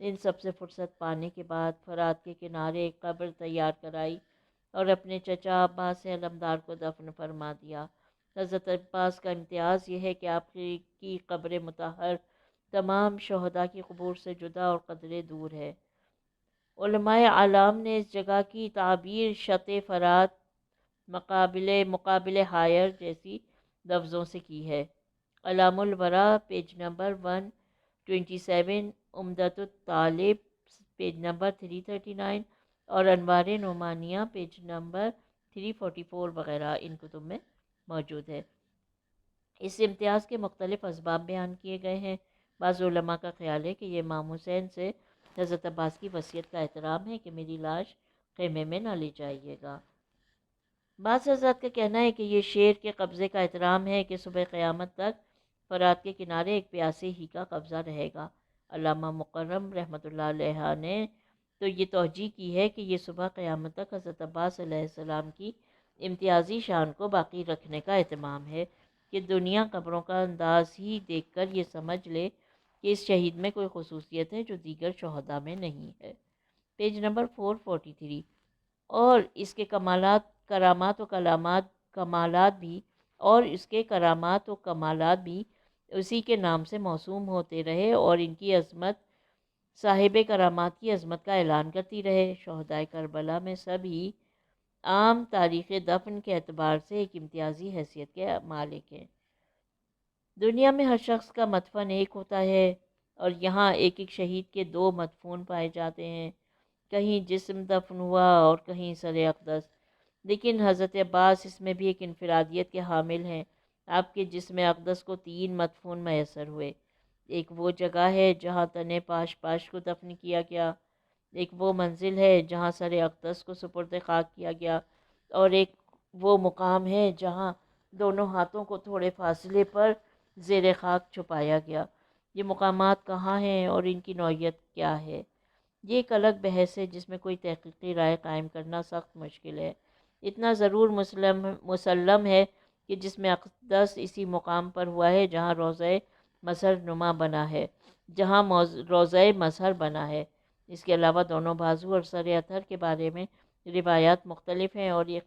ان سب سے فرصت پانے کے بعد فرات کے کنارے ایک قبر تیار کرائی اور اپنے چچا عباس علمدار کو دفن فرما دیا۔ حضرت عباس کا امتیاز یہ ہے کہ آپ کی قبر مطہر تمام شہداء کی قبور سے جدا اور قدرے دور ہے۔ علماء اعلام نے اس جگہ کی تعبیر شط فرات مقابل ہائر جیسی لفظوں سے کی ہے۔ علام الورا پیج نمبر 127، عمدۃ الطالب پیج نمبر 339 اور انوار نعمانیہ پیج نمبر 344 وغیرہ ان کتب میں موجود ہے۔ اس امتیاز کے مختلف اسباب بیان کیے گئے ہیں۔ بعض علماء کا خیال ہے کہ یہ امام حسین سے حضرت عباس کی وصیت کا احترام ہے کہ میری لاش خیمے میں نہ لے جائیے گا۔ بعض حضرات کا کہنا ہے کہ یہ شیر کے قبضے کا احترام ہے کہ صبح قیامت تک فرات کے کنارے ایک پیاسے ہی کا قبضہ رہے گا۔ علامہ مکرم رحمۃ اللہ علیہ نے تو یہ توجیہ کی ہے کہ یہ صبح قیامت تک حضرت عباس علیہ السلام کی امتیازی شان کو باقی رکھنے کا اہتمام ہے کہ دنیا قبروں کا انداز ہی دیکھ کر یہ سمجھ لے کہ اس شہید میں کوئی خصوصیت ہے جو دیگر شہداء میں نہیں ہے۔ Page number 443۔ اور اس کے کرامات و کمالات بھی اسی کے نام سے موسوم ہوتے رہے اور ان کی عظمت صاحب کرامات کی عظمت کا اعلان کرتی رہے۔ شہدائے کربلا میں سب ہی عام تاریخ دفن کے اعتبار سے ایک امتیازی حیثیت کے مالک ہیں۔ دنیا میں ہر شخص کا مدفن ایک ہوتا ہے اور یہاں ایک ایک شہید کے دو مدفون پائے جاتے ہیں، کہیں جسم دفن ہوا اور کہیں سر اقدس۔ لیکن حضرت عباس اس میں بھی ایک انفرادیت کے حامل ہیں۔ آپ کے جسم اقدس کو 3 مدفون میسر ہوئے۔ ایک وہ جگہ ہے جہاں تن پاش کو دفن کیا گیا، ایک وہ منزل ہے جہاں سر اقدس کو سپرد خاک کیا گیا، اور ایک وہ مقام ہے جہاں دونوں ہاتھوں کو تھوڑے فاصلے پر زیر خاک چھپایا گیا۔ یہ مقامات کہاں ہیں اور ان کی نوعیت کیا ہے، یہ ایک الگ بحث ہے جس میں کوئی تحقیقی رائے قائم کرنا سخت مشکل ہے۔ اتنا ضرور مسلم ہے کہ جسم اقدس اسی مقام پر ہوا ہے جہاں روضہ مظہر بنا ہے۔ اس کے علاوہ دونوں بازو اور سر اطہر کے بارے میں روایات مختلف ہیں اور یہ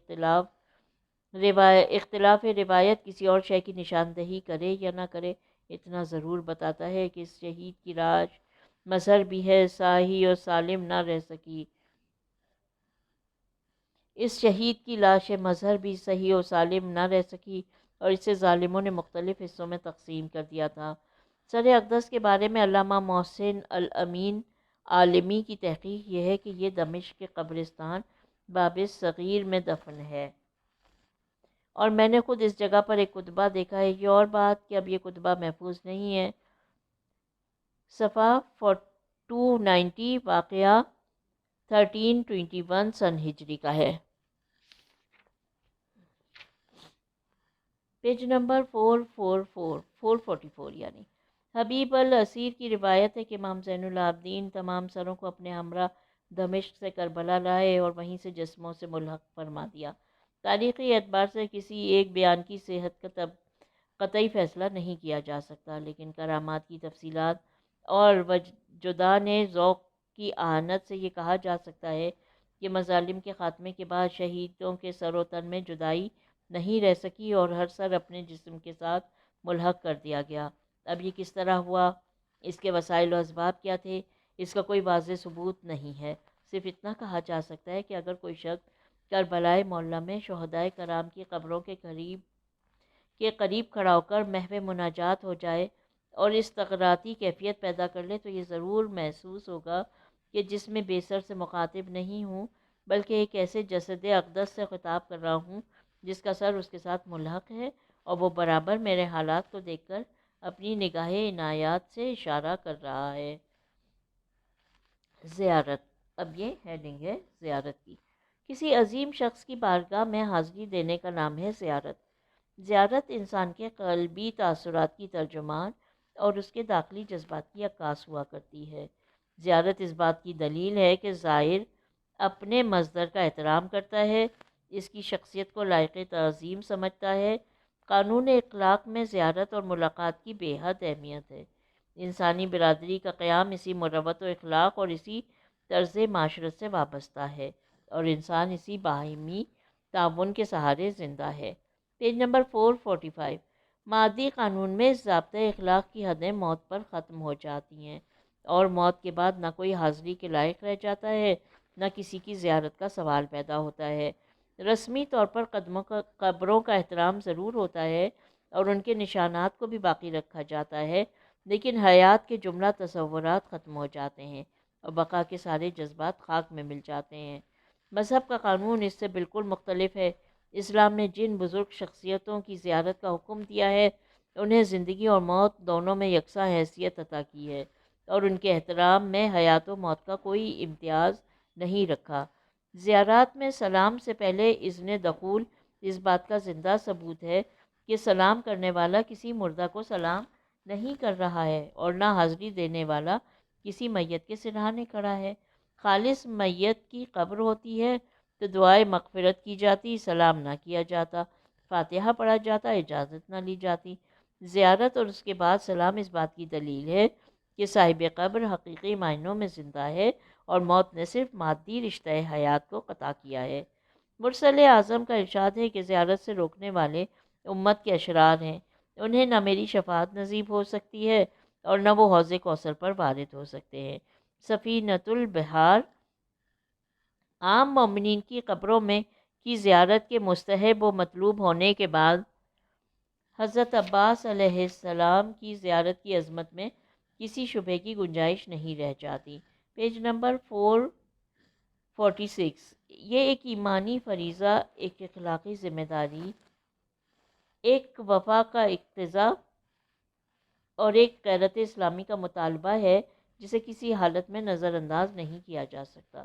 اختلاف روایت کسی اور شے کی نشاندہی کرے یا نہ کرے، اتنا ضرور بتاتا ہے کہ اس شہید کی لاش مظہر بھی ہے صحیح و سالم نہ رہ سکی۔ اور اسے ظالموں نے مختلف حصوں میں تقسیم کر دیا تھا۔ سر اقدس کے بارے میں علامہ محسن الامین عالمی کی تحقیق یہ ہے کہ یہ دمشق کے قبرستان باب صغیر میں دفن ہے، اور میں نے خود اس جگہ پر ایک کتبہ دیکھا ہے۔ یہ اور بات کہ اب یہ کتبہ محفوظ نہیں ہے۔ صفحہ 290، واقعہ 1321 سن ہجری کا ہے۔ پیج نمبر 444 یعنی حبیب الاسیر کی روایت ہے کہ امام زین العابدین تمام سروں کو اپنے ہمراہ دمشق سے کربلا لائے اور وہیں سے جسموں سے ملحق فرما دیا۔ تاریخی اعتبار سے کسی ایک بیان کی صحت کا قطعی فیصلہ نہیں کیا جا سکتا، لیکن کرامات کی تفصیلات اور وجدان ذوق کی اہانت سے یہ کہا جا سکتا ہے کہ مظالم کے خاتمے کے بعد شہیدوں کے سر و تن میں جدائی نہیں رہ سکی اور ہر سر اپنے جسم کے ساتھ ملحق کر دیا گیا۔ اب یہ کس طرح ہوا، اس کے وسائل و اسباب کیا تھے، اس کا کوئی واضح ثبوت نہیں ہے۔ صرف اتنا کہا جا سکتا ہے کہ اگر کوئی شخص کربلائے معلیٰ میں شہدائے کرام کی قبروں کے قریب کھڑا ہو کر محو مناجات ہو جائے اور استغراقی کیفیت پیدا کر لے تو یہ ضرور محسوس ہوگا کہ جس میں بے سر سے مخاطب نہیں ہوں بلکہ ایک ایسے جسد اقدس سے خطاب کر رہا ہوں جس کا سر اس کے ساتھ ملحق ہے اور وہ برابر میرے حالات کو دیکھ کر اپنی نگاہ عنایات سے اشارہ کر رہا ہے۔ زیارت، اب یہ ہیڈنگ ہے زیارت کی۔ کسی عظیم شخص کی بارگاہ میں حاضری دینے کا نام ہے زیارت۔ زیارت انسان کے قلبی تاثرات کی ترجمان اور اس کے داخلی جذبات کی عکاس ہوا کرتی ہے۔ زیارت اس بات کی دلیل ہے کہ زائر اپنے مصدر کا احترام کرتا ہے، اس کی شخصیت کو لائق تعظیم سمجھتا ہے۔ قانون اخلاق میں زیارت اور ملاقات کی بے حد اہمیت ہے۔ انسانی برادری کا قیام اسی مروت و اخلاق اور اسی طرز معاشرت سے وابستہ ہے، اور انسان اسی باہمی تعاون کے سہارے زندہ ہے۔ Page number 445۔ مادی قانون میں ضابطۂ اخلاق کی حدیں موت پر ختم ہو جاتی ہیں، اور موت کے بعد نہ کوئی حاضری کے لائق رہ جاتا ہے، نہ کسی کی زیارت کا سوال پیدا ہوتا ہے۔ رسمی طور پر قبروں کا احترام ضرور ہوتا ہے اور ان کے نشانات کو بھی باقی رکھا جاتا ہے، لیکن حیات کے جملہ تصورات ختم ہو جاتے ہیں اور بقا کے سارے جذبات خاک میں مل جاتے ہیں۔ مذہب کا قانون اس سے بالکل مختلف ہے۔ اسلام نے جن بزرگ شخصیتوں کی زیارت کا حکم دیا ہے، انہیں زندگی اور موت دونوں میں یکساں حیثیت عطا کی ہے، اور ان کے احترام میں حیات و موت کا کوئی امتیاز نہیں رکھا۔ زیارات میں سلام سے پہلے اذن دخول اس بات کا زندہ ثبوت ہے کہ سلام کرنے والا کسی مردہ کو سلام نہیں کر رہا ہے، اور نہ حاضری دینے والا کسی میت کے سرہانے کھڑا ہے۔ خالص میت کی قبر ہوتی ہے تو دعائے مغفرت کی جاتی، سلام نہ کیا جاتا، فاتحہ پڑھا جاتا، اجازت نہ لی جاتی۔ زیارت اور اس کے بعد سلام اس بات کی دلیل ہے کہ صاحب قبر حقیقی معنوں میں زندہ ہے، اور موت نے صرف مادی رشتہ حیات کو قطع کیا ہے۔ مرسل اعظم کا ارشاد ہے کہ زیارت سے روکنے والے امت کے اشرار ہیں، انہیں نہ میری شفاعت نصیب ہو سکتی ہے اور نہ وہ حوض کوثر پر وارد ہو سکتے ہیں۔ سفینۃ البحار۔ عام مومنین کی قبروں میں کی زیارت کے مستحب و مطلوب ہونے کے بعد حضرت عباس علیہ السلام کی زیارت کی عظمت میں کسی شبہ کی گنجائش نہیں رہ جاتی۔ Page number 446۔ یہ ایک ایمانی فریضہ، ایک اخلاقی ذمہ داری، ایک وفا کا اقتضا اور ایک غیرت اسلامی کا مطالبہ ہے جسے کسی حالت میں نظر انداز نہیں کیا جا سکتا۔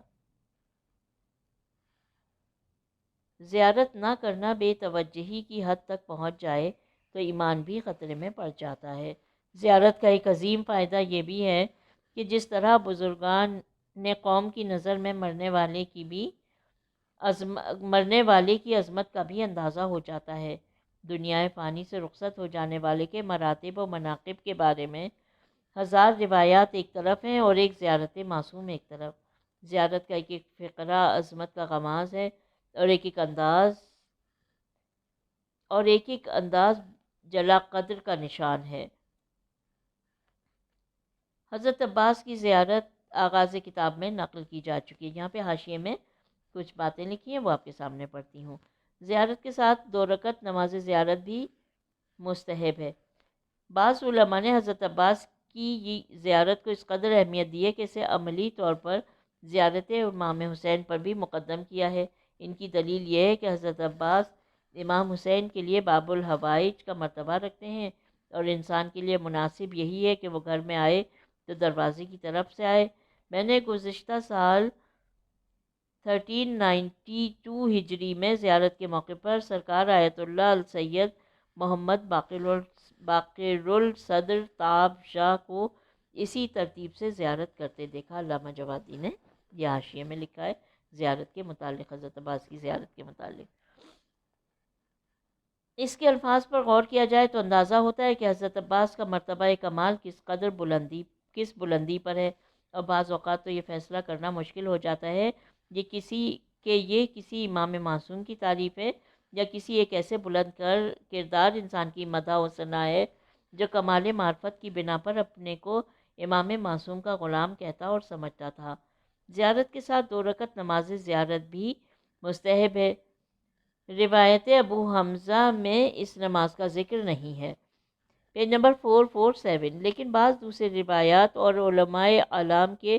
زیارت نہ کرنا بے توجہی کی حد تک پہنچ جائے تو ایمان بھی خطرے میں پڑ جاتا ہے۔ زیارت کا ایک عظیم فائدہ یہ بھی ہے کہ جس طرح بزرگان نے قوم کی نظر میں مرنے والے کی عظمت کا بھی اندازہ ہو جاتا ہے۔ دنیا فانی سے رخصت ہو جانے والے کے مراتب و مناقب کے بارے میں ہزار روایات ایک طرف ہیں اور ایک زیارت معصوم ایک طرف۔ زیارت کا ایک ایک فقرہ عظمت کا غماز ہے، اور ایک ایک انداز جلا قدر کا نشان ہے۔ حضرت عباس کی زیارت آغاز کتاب میں نقل کی جا چکی ہے۔ یہاں پہ حاشیے میں کچھ باتیں لکھی ہیں، وہ آپ کے سامنے پڑھتی ہوں۔ زیارت کے ساتھ 2 رکعت نماز زیارت بھی مستحب ہے۔ بعض علماء نے حضرت عباس کی زیارت کو اس قدر اہمیت دی ہے کہ اسے عملی طور پر زیارت امام حسین پر بھی مقدم کیا ہے۔ ان کی دلیل یہ ہے کہ حضرت عباس امام حسین کے لیے باب الحوائج کا مرتبہ رکھتے ہیں، اور انسان کے لیے مناسب یہی ہے کہ وہ گھر میں آئے تو دروازے کی طرف سے آئے۔ میں نے گزشتہ سال 1392 ہجری میں زیارت کے موقع پر سرکار آیت اللہ السید محمد باقر الصدر تاب شاہ کو اسی ترتیب سے زیارت کرتے دیکھا۔ علامہ جوادی نے یہ حاشیے میں لکھا ہے زیارت کے متعلق، حضرت عباس کی زیارت کے متعلق۔ اس کے الفاظ پر غور کیا جائے تو اندازہ ہوتا ہے کہ حضرت عباس کا مرتبہ کمال کس بلندی پر ہے، اور بعض اوقات تو یہ فیصلہ کرنا مشکل ہو جاتا ہے یہ کسی امام معصوم کی تعریف ہے یا کسی ایک ایسے بلند کردار انسان کی مدح و ثنا ہے جو کمال معرفت کی بنا پر اپنے کو امام معصوم کا غلام کہتا اور سمجھتا تھا۔ زیارت کے ساتھ 2 رکعت نماز زیارت بھی مستحب ہے۔ روایت ابو حمزہ میں اس نماز کا ذکر نہیں ہے۔ Page number 447۔ لیکن بعض دوسرے روایات اور علماء اعلام کے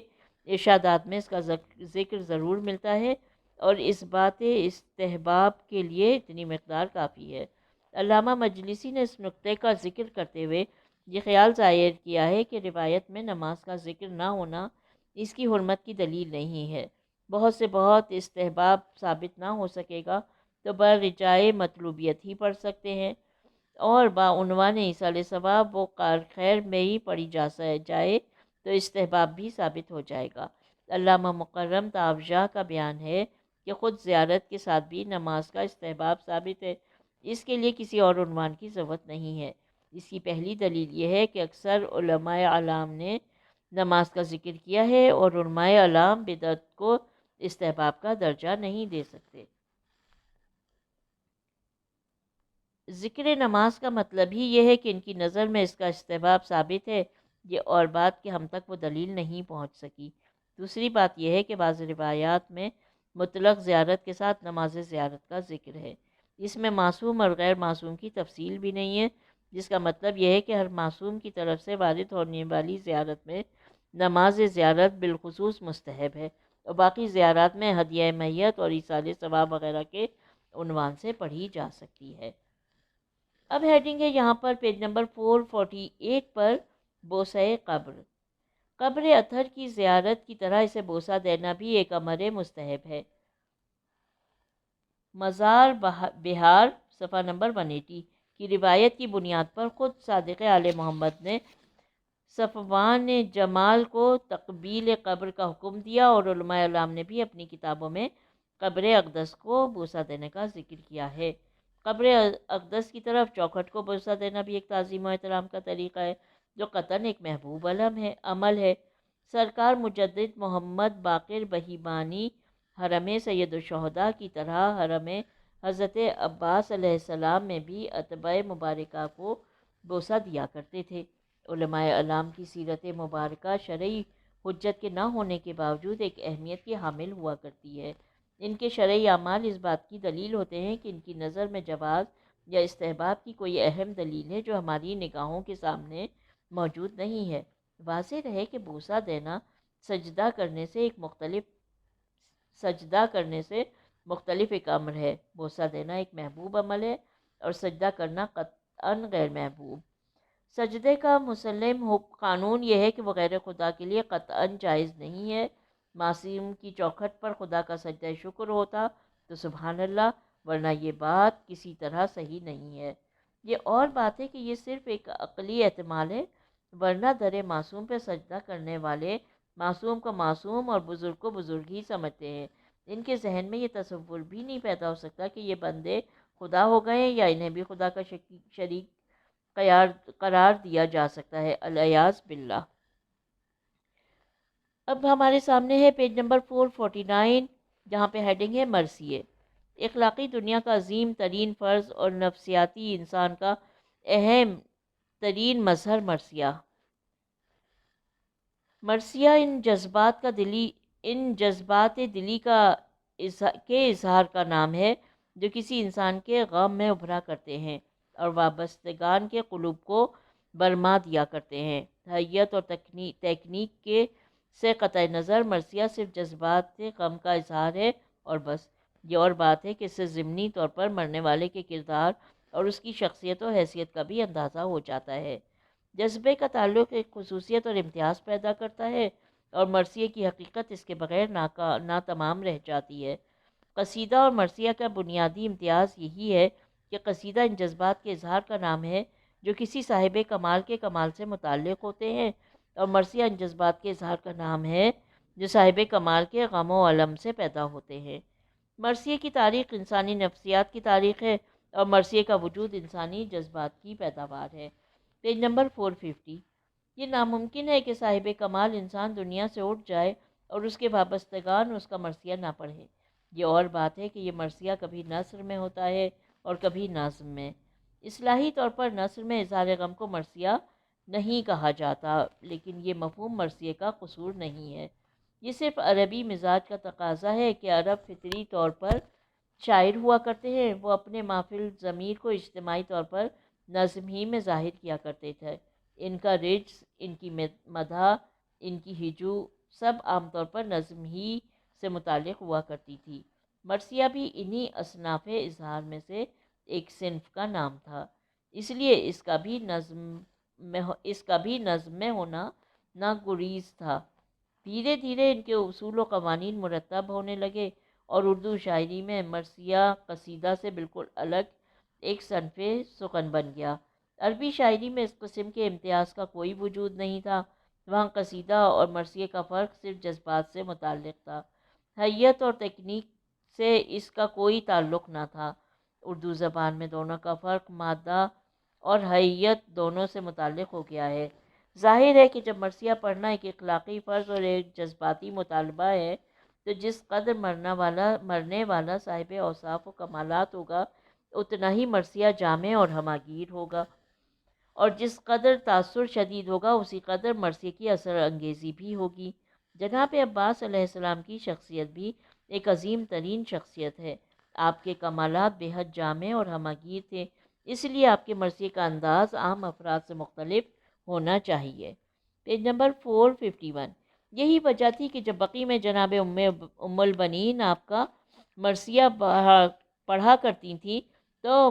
ارشادات میں اس کا ذکر ضرور ملتا ہے، اور اس بات استحباب کے لیے اتنی مقدار کافی ہے۔ علامہ مجلسی نے اس نقطے کا ذکر کرتے ہوئے یہ خیال ظاہر کیا ہے کہ روایت میں نماز کا ذکر نہ ہونا اس کی حرمت کی دلیل نہیں ہے۔ بہت استحباب ثابت نہ ہو سکے گا تو برجائے مطلوبیت ہی پڑھ سکتے ہیں، اور بعنوان ایصال ثواب و کار خیر میں ہی پڑھی جائے تو استحباب بھی ثابت ہو جائے گا۔ علامہ مکرم طاب شاہ کا بیان ہے کہ خود زیارت کے ساتھ بھی نماز کا استحباب ثابت ہے، اس کے لیے کسی اور عنوان کی ضرورت نہیں ہے۔ اس کی پہلی دلیل یہ ہے کہ اکثر علماء اعلام نے نماز کا ذکر کیا ہے اور علماء اعلام بدعت کو استحباب کا درجہ نہیں دے سکتے۔ ذکر نماز کا مطلب ہی یہ ہے کہ ان کی نظر میں اس کا استحباب ثابت ہے، یہ اور بات کہ ہم تک وہ دلیل نہیں پہنچ سکی۔ دوسری بات یہ ہے کہ بعض روایات میں مطلق زیارت کے ساتھ نماز زیارت کا ذکر ہے۔ اس میں معصوم اور غیر معصوم کی تفصیل بھی نہیں ہے، جس کا مطلب یہ ہے کہ ہر معصوم کی طرف سے وارد ہونے والی زیارت میں نماز زیارت بالخصوص مستحب ہے، اور باقی زیارات میں ہدیہ میت اور ایصال ثواب وغیرہ کے عنوان سے پڑھی جا سکتی ہے۔ اب ہیڈنگ ہے یہاں پر پیج نمبر 448 پر بوسہ قبر۔ قبر اطہر کی زیارت کی طرح اسے بوسہ دینا بھی ایک امر مستحب ہے۔ مزار بہار صفحہ نمبر 180 کی روایت کی بنیاد پر خود صادق آل محمد نے صفوان جمال کو تقبیل قبر کا حکم دیا، اور علماء اعلام نے بھی اپنی کتابوں میں قبر اقدس کو بوسہ دینے کا ذکر کیا ہے۔ قبر اقدس کی طرف چوکھٹ کو بوسہ دینا بھی ایک تعظیم و احترام کا طریقہ ہے، جو قطعاً ایک محبوب عمل ہے۔ سرکار مجدد محمد باقر بہیمانی حرم سید الشہداء کی طرح حرم حضرت عباس علیہ السلام میں بھی اتباع مبارکہ کو بوسہ دیا کرتے تھے۔ علماء اعلام کی سیرت مبارکہ شرعی حجت کے نہ ہونے کے باوجود ایک اہمیت کی حامل ہوا کرتی ہے۔ ان کے شرعی اعمال اس بات کی دلیل ہوتے ہیں کہ ان کی نظر میں جواز یا استحباب کی کوئی اہم دلیل ہے جو ہماری نگاہوں کے سامنے موجود نہیں ہے۔ واضح رہے کہ بوسہ دینا سجدہ کرنے سے مختلف ایک امر ہے۔ بوسہ دینا ایک محبوب عمل ہے اور سجدہ کرنا قطعاً غیر محبوب۔ سجدے کا مسلم قانون یہ ہے کہ وہ غیر خدا کے لیے قطعاً جائز نہیں ہے۔ معصوم کی چوکھٹ پر خدا کا سجدہ شکر ہوتا تو سبحان اللہ، ورنہ یہ بات کسی طرح صحیح نہیں ہے۔ یہ اور بات ہے کہ یہ صرف ایک عقلی احتمال ہے، ورنہ در معصوم پہ سجدہ کرنے والے معصوم کو معصوم اور بزرگ کو بزرگ ہی سمجھتے ہیں۔ ان کے ذہن میں یہ تصور بھی نہیں پیدا ہو سکتا کہ یہ بندے خدا ہو گئے ہیں یا انہیں بھی خدا کا شریک قرار دیا جا سکتا ہے، الیاذ باللہ۔ اب ہمارے سامنے ہے پیج نمبر 449، جہاں پہ ہیڈنگ ہے مرثیے۔ اخلاقی دنیا کا عظیم ترین فرض اور نفسیاتی انسان کا اہم ترین مظہر مرثیہ۔ مرثیہ ان جذبات دلی کے اظہار کا نام ہے جو کسی انسان کے غم میں ابھرا کرتے ہیں اور وابستگان کے قلوب کو برما دیا کرتے ہیں۔ حیت اور تکنیک سے قطع نظر مرثیہ صرف جذبات غم کا اظہار ہے اور بس۔ یہ اور بات ہے کہ اس سے ضمنی طور پر مرنے والے کے کردار اور اس کی شخصیت و حیثیت کا بھی اندازہ ہو جاتا ہے۔ جذبے کا تعلق ایک خصوصیت اور امتیاز پیدا کرتا ہے اور مرثیے کی حقیقت اس کے بغیر ناتمام رہ جاتی ہے۔ قصیدہ اور مرثیہ کا بنیادی امتیاز یہی ہے کہ قصیدہ ان جذبات کے اظہار کا نام ہے جو کسی صاحب کمال کے کمال سے متعلق ہوتے ہیں، اور مرثیہ ان جذبات کے اظہار کا نام ہے جو صاحب کمال کے غم و الم سے پیدا ہوتے ہیں۔ مرثیے کی تاریخ انسانی نفسیات کی تاریخ ہے اور مرثیے کا وجود انسانی جذبات کی پیداوار ہے۔ Page number 450۔ یہ ناممکن ہے کہ صاحب کمال انسان دنیا سے اٹھ جائے اور اس کے وابستگان اس کا مرثیہ نہ پڑھیں۔ یہ اور بات ہے کہ یہ مرثیہ کبھی نثر میں ہوتا ہے اور کبھی نظم میں۔ اصطلاحی طور پر نثر میں اظہار غم کو مرثیہ نہیں کہا جاتا، لیکن یہ مفہوم مرثیے کا قصور نہیں ہے۔ یہ صرف عربی مزاج کا تقاضا ہے کہ عرب فطری طور پر شاعر ہوا کرتے ہیں۔ وہ اپنے محفل ضمیر کو اجتماعی طور پر نظم ہی میں ظاہر کیا کرتے تھے۔ ان کا رجز، ان کی مدح، ان کی ہجو سب عام طور پر نظم ہی سے متعلق ہوا کرتی تھی۔ مرثیہ بھی انہی اصناف اظہار میں سے ایک صنف کا نام تھا، اس لیے اس کا بھی نظم میں ہونا ناگزیر تھا۔ دھیرے دھیرے ان کے اصول و قوانین مرتب ہونے لگے اور اردو شاعری میں مرثیہ قصیدہ سے بالکل الگ ایک صنف سخن بن گیا۔ عربی شاعری میں اس قسم کے امتیاز کا کوئی وجود نہیں تھا۔ وہاں قصیدہ اور مرثیے کا فرق صرف جذبات سے متعلق تھا، حیت اور تکنیک سے اس کا کوئی تعلق نہ تھا۔ اردو زبان میں دونوں کا فرق مادہ اور حیت دونوں سے متعلق ہو گیا ہے۔ ظاہر ہے کہ جب مرثیہ پڑھنا ایک اخلاقی فرض اور ایک جذباتی مطالبہ ہے، تو جس قدر مرنے والا صاحب اوصاف و کمالات ہوگا، اتنا ہی مرثیہ جامع اور ہماگیر ہوگا، اور جس قدر تاثر شدید ہوگا اسی قدر مرثیے کی اثر انگیزی بھی ہوگی۔ جناب عباس علیہ السلام کی شخصیت بھی ایک عظیم ترین شخصیت ہے۔ آپ کے کمالات بے حد جامع اور ہماگیر تھے، اس لیے آپ کے مرثیے کا انداز عام افراد سے مختلف ہونا چاہیے۔ Page number 451۔ یہی وجہ تھی کہ جب بقی میں جناب ام البنین آپ کا مرثیہ پڑھا کرتی تھیں تو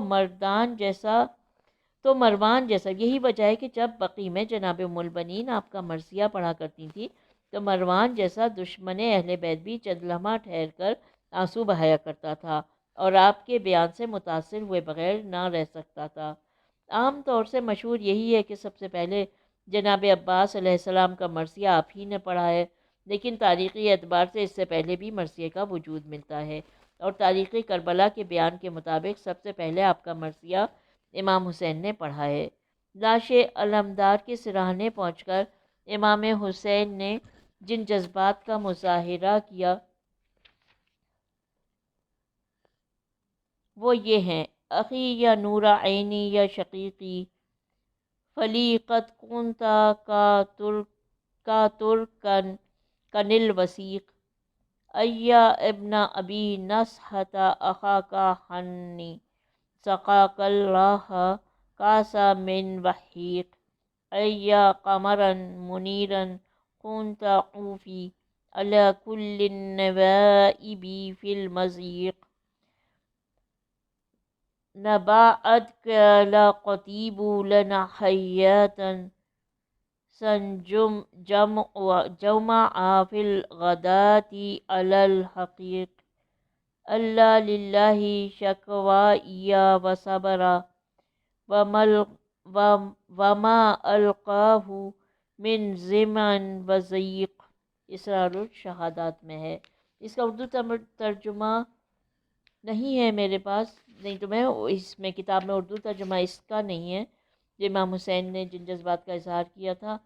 مروان جیسا یہی وجہ ہے کہ جب بقی میں جناب ام البنین آپ کا مرثیہ پڑھا کرتی تھیں تو مروان جیسا دشمن اہل بیت بھی چند لمحہ ٹھہر کر آنسو بہایا کرتا تھا اور آپ کے بیان سے متاثر ہوئے بغیر نہ رہ سکتا تھا۔ عام طور سے مشہور یہی ہے کہ سب سے پہلے جناب عباس علیہ السلام کا مرثیہ آپ ہی نے پڑھا ہے، لیکن تاریخی اعتبار سے اس سے پہلے بھی مرثیے کا وجود ملتا ہے، اور تاریخی کربلا کے بیان کے مطابق سب سے پہلے آپ کا مرثیہ امام حسین نے پڑھا ہے۔ لاش علمدار کے سراہنے پہنچ کر امام حسین نے جن جذبات کا مظاہرہ کیا وہ یہ ہیں: اخی یا نور عینی یا شقیقی فلی قد کنتا کا ترکن کن الوثیق ایا ابن ابی نصحۃ اخاکا حنی سقاک اللہ کاسا من وحیق ایا قمرا منیرا كنت عوفی علی کل النوائب فی المضیق نباعدک لا قطیب لنا حیاتا سنجم جمع فی الغداة علی الحقیق اللہ للہ شکوائی و صبرا وما القاہ من ضمن و ضیق۔ اسرار الشہادات میں ہے۔ اس کا اردو ترجمہ نہیں ہے میرے پاس، نہیں تو میں اس میں کتاب میں اردو ترجمہ اس کا نہیں ہے جو امام حسین نے جن جذبات کا اظہار کیا تھا،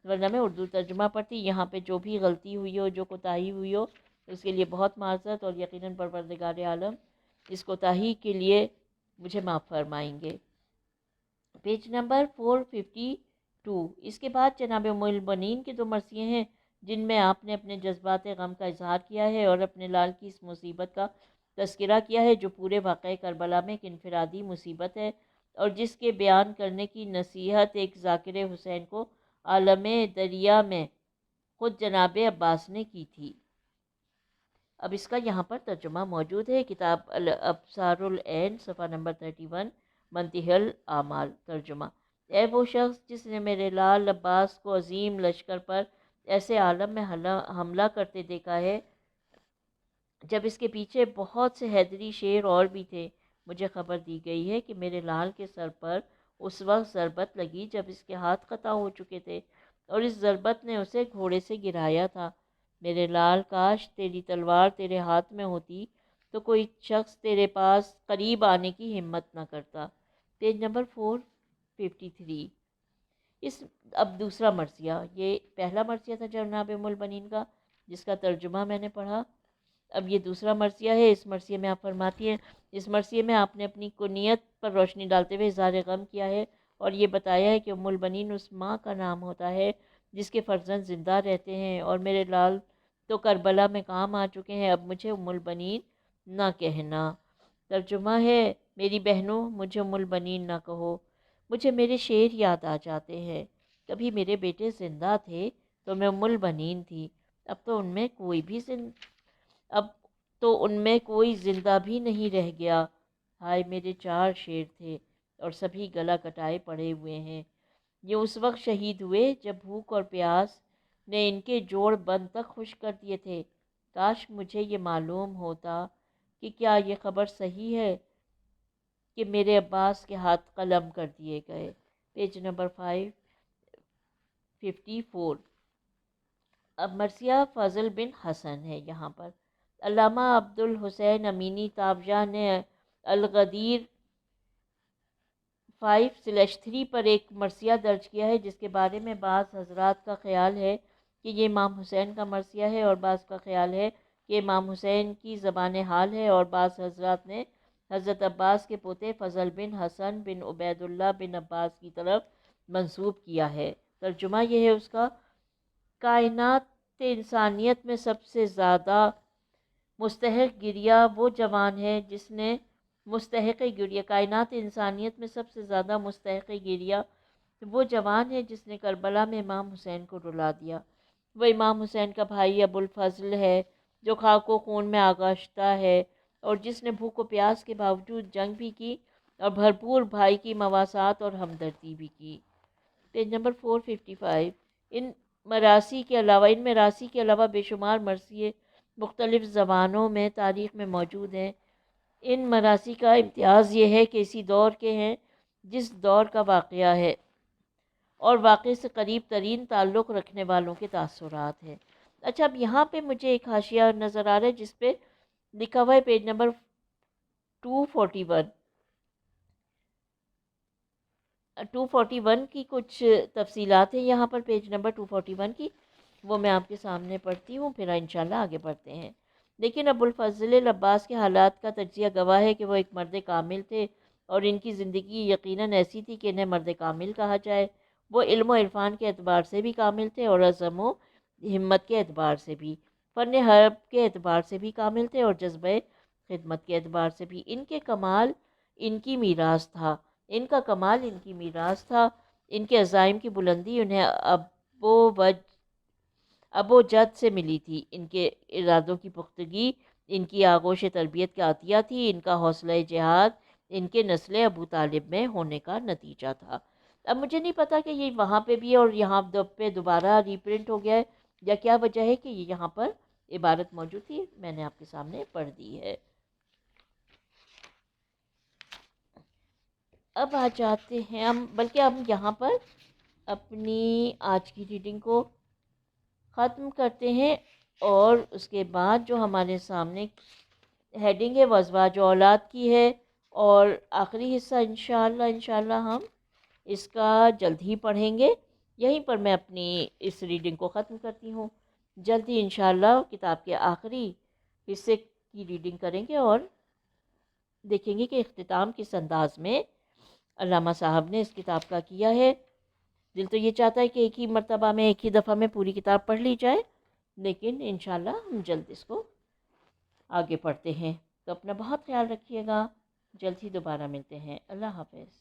ورنہ میں اردو ترجمہ پڑھتی۔ یہاں پہ جو بھی غلطی ہوئی ہو، جو کوتاہی ہوئی ہو، اس کے لیے بہت معذرت، اور یقیناً پروردگار عالم اس کوتاہی کے لیے مجھے معاف فرمائیں گے۔ Page number 452۔ اس کے بعد جناب ام البنین کے دو مرثیے ہیں جن میں آپ نے اپنے جذبات غم کا اظہار کیا ہے اور اپنے لال کی اس مصیبت کا تذکرہ کیا ہے جو پورے واقعہ کربلا میں ایک انفرادی مصیبت ہے، اور جس کے بیان کرنے کی نصیحت ایک ذاکر حسین کو عالم دریا میں خود جناب عباس نے کی تھی۔ اب اس کا یہاں پر ترجمہ موجود ہے، کتاب ابصار العین صفحہ نمبر 31، منتہی الاعمال۔ ترجمہ: اے وہ شخص جس نے میرے لال عباس کو عظیم لشکر پر ایسے عالم میں حملہ کرتے دیکھا ہے جب اس کے پیچھے بہت سے حیدری شیر اور بھی تھے، مجھے خبر دی گئی ہے کہ میرے لال کے سر پر اس وقت ضربت لگی جب اس کے ہاتھ قطع ہو چکے تھے، اور اس ضربت نے اسے گھوڑے سے گرایا تھا۔ میرے لال، کاش تیری تلوار تیرے ہاتھ میں ہوتی تو کوئی شخص تیرے پاس قریب آنے کی ہمت نہ کرتا۔ Page number 453۔ اب دوسرا مرثیہ، یہ پہلا مرثیہ تھا جناب ام البنین کا جس کا ترجمہ میں نے پڑھا۔ اب یہ دوسرا مرثیہ ہے۔ اس مرثیے میں آپ فرماتی ہیں، اس مرثیے میں آپ نے اپنی کنیت پر روشنی ڈالتے ہوئے اظہار غم کیا ہے اور یہ بتایا ہے کہ ام البنین اس ماں کا نام ہوتا ہے جس کے فرزند زندہ رہتے ہیں، اور میرے لال تو کربلا میں کام آ چکے ہیں، اب مجھے ام البنین نہ کہنا۔ ترجمہ ہے: میری بہنوں، مجھے ام البنین نہ کہو، مجھے میرے شیر یاد آ جاتے ہیں۔ کبھی میرے بیٹے زندہ تھے تو میں ام البنین تھی، اب تو ان میں کوئی زندہ بھی نہیں رہ گیا۔ ہائے، میرے 4 شیر تھے اور سبھی گلا کٹائے پڑے ہوئے ہیں۔ یہ اس وقت شہید ہوئے جب بھوک اور پیاس نے ان کے جوڑ بند تک خشک کر دیے تھے۔ کاش مجھے یہ معلوم ہوتا کہ کیا یہ خبر صحیح ہے کہ میرے عباس کے ہاتھ قلم کر دیے گئے۔ Page number 554۔ اب مرثیہ فضل بن حسن ہے یہاں پر۔ علامہ عبدالحسین امینی تابجہ نے الغدیر 5/3 پر ایک مرثیہ درج کیا ہے، جس کے بارے میں بعض حضرات کا خیال ہے کہ یہ امام حسین کا مرثیہ ہے، اور بعض کا خیال ہے کہ امام حسین کی زبان حال ہے، اور بعض حضرات نے حضرت عباس کے پوتے فضل بن حسن بن عبید اللہ بن عباس کی طرف منسوب کیا ہے۔ ترجمہ یہ ہے اس کا: کائنات انسانیت میں سب سے زیادہ مستحق گریہ وہ جوان ہے جس نے مستحق گریہ کائنات انسانیت میں سب سے زیادہ مستحق گریہ وہ جوان ہے جس نے کربلا میں امام حسین کو رلا دیا۔ وہ امام حسین کا بھائی ابو الفضل ہے، جو خاک و خون میں آغاشتہ ہے، اور جس نے بھوک و پیاس کے باوجود جنگ بھی کی اور بھرپور بھائی کی مواسات اور ہمدردی بھی کی۔ Page number 455۔ ان مراثی کے علاوہ بے شمار مرثیے مختلف زبانوں میں تاریخ میں موجود ہیں۔ ان مراثی کا امتیاز یہ ہے کہ اسی دور کے ہیں جس دور کا واقعہ ہے، اور واقعے سے قریب ترین تعلق رکھنے والوں کے تاثرات ہیں۔ اچھا، اب یہاں پہ مجھے ایک حاشیہ نظر آ رہا ہے جس پہ لکھا ہوا ہے پیج نمبر 241۔ 241 کی کچھ تفصیلات ہیں یہاں پر، پیج نمبر 241 کی، وہ میں آپ کے سامنے پڑھتی ہوں، پھر انشاءاللہ آگے بڑھتے ہیں۔ لیکن ابو الفضل العباس کے حالات کا تجزیہ گواہ ہے کہ وہ ایک مرد کامل تھے، اور ان کی زندگی یقیناً ایسی تھی کہ انہیں مرد کامل کہا جائے۔ وہ علم و عرفان کے اعتبار سے بھی کامل تھے، اور عزم و ہمت کے اعتبار سے بھی، فن حرب کے اعتبار سے بھی کامل تھے، اور جذبہ خدمت کے اعتبار سے بھی۔ ان کے کمال ان کی میراث تھا، ان کا کمال ان کی میراث تھا۔ ان کے عزائم کی بلندی انہیں ابو جد سے ملی تھی۔ ان کے ارادوں کی پختگی ان کی آغوش تربیت کا عطیہ تھی۔ ان کا حوصلہ جہاد ان کے نسل ابو طالب میں ہونے کا نتیجہ تھا۔ اب مجھے نہیں پتا کہ یہ وہاں پہ بھی ہے اور یہاں پہ دوبارہ ری پرنٹ ہو گیا ہے، یا کیا وجہ ہے کہ یہ یہاں پر عبارت موجود تھی، میں نے آپ کے سامنے پڑھ دی ہے۔ اب آ جاتے ہیں بلکہ ہم یہاں پر اپنی آج کی ریڈنگ کو ختم کرتے ہیں، اور اس کے بعد جو ہمارے سامنے ہیڈنگ ہے وہ ازواج و اولاد کی ہے، اور آخری حصہ انشاءاللہ ہم اس کا جلد ہی پڑھیں گے۔ یہیں پر میں اپنی اس ریڈنگ کو ختم کرتی ہوں۔ جلد ہی انشاءاللہ کتاب کے آخری حصے کی ریڈنگ کریں گے، اور دیکھیں گے کہ اختتام کس انداز میں علامہ صاحب نے اس کتاب کا کیا ہے۔ دل تو یہ چاہتا ہے کہ ایک ہی مرتبہ میں، ایک ہی دفعہ میں پوری کتاب پڑھ لی جائے، لیکن انشاءاللہ ہم جلد اس کو آگے پڑھتے ہیں۔ تو اپنا بہت خیال رکھیے گا، جلد ہی دوبارہ ملتے ہیں۔ اللہ حافظ۔